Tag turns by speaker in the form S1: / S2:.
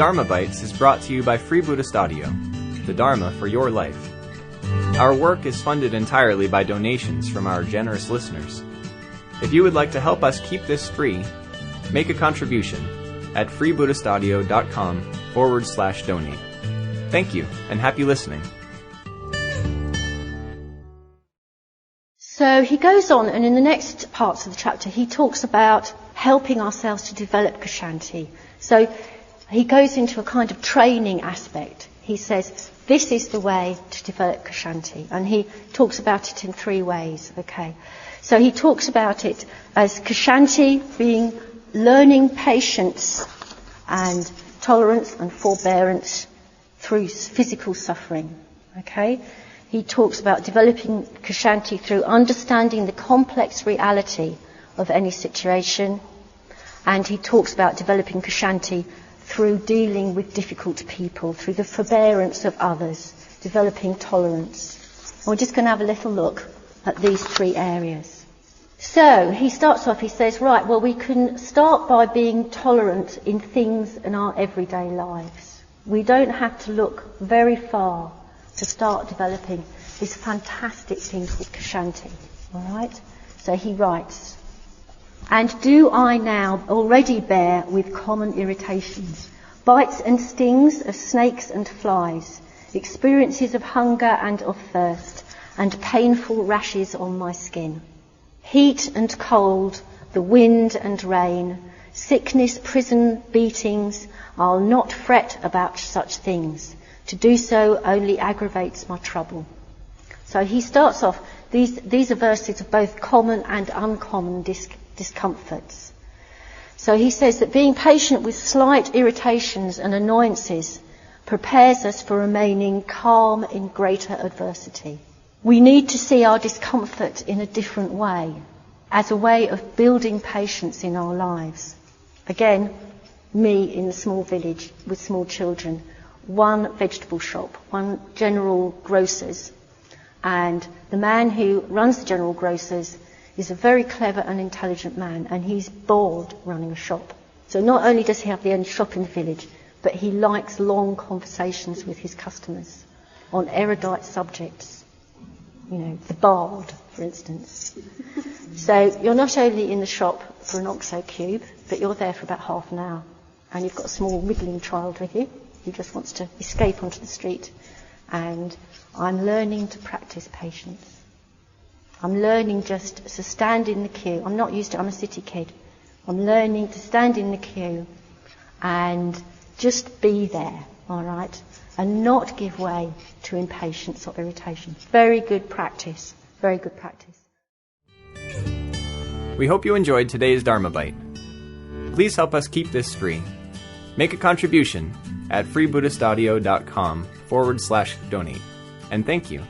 S1: Dharma Bites is brought to you by Free Buddhist Audio, the Dharma for your life. Our work is funded entirely by donations from our generous listeners. If you would like to help us keep this free, make a contribution at freebuddhistaudio.com/donate. Thank you, and happy listening.
S2: So he goes on, and in the next parts of the chapter, he talks about helping ourselves to develop Kshanti. So he goes into a kind of training aspect. He says, this is the way to develop Kshanti. And he talks about it in three ways, okay? So he talks about it as Kshanti being learning patience and tolerance and forbearance through physical suffering, okay? He talks about developing Kshanti through understanding the complex reality of any situation. And he talks about developing Kshanti through dealing with difficult people, through the forbearance of others, developing tolerance. And we're just going to have a little look at these three areas. So he starts off, he says, right, well, we can start by being tolerant in things in our everyday lives. We don't have to look very far to start developing this fantastic thing called Kshanti. All right? So he writes, and do I now already bear with common irritations, bites and stings of snakes and flies, experiences of hunger and of thirst, and painful rashes on my skin, heat and cold, the wind and rain, sickness, prison, beatings. I'll not fret about such things. To do so only aggravates my trouble. So he starts off, these are verses of both common and uncommon discomforts. So he says that being patient with slight irritations and annoyances prepares us for remaining calm in greater adversity. We need to see our discomfort in a different way, as a way of building patience in our lives. Again, me in a small village with small children, one vegetable shop, one general grocer's, and the man who runs the general grocer's is a very clever and intelligent man, and he's bored running a shop. So not only does he have the only shop in the village, but he likes long conversations with his customers on erudite subjects. You know, the bard, for instance. So you're not only in the shop for an OXO cube, but you're there for about half an hour, and you've got a small wriggling child with you who just wants to escape onto the street. And I'm learning to practice patience. I'm learning just to stand in the queue. I'm not used to it, I'm a city kid. I'm learning to stand in the queue and just be there, all right, and not give way to impatience or irritation. Very good practice. Very good practice.
S1: We hope you enjoyed today's Dharma Bite. Please help us keep this free. Make a contribution at freebuddhistaudio.com/donate. And thank you.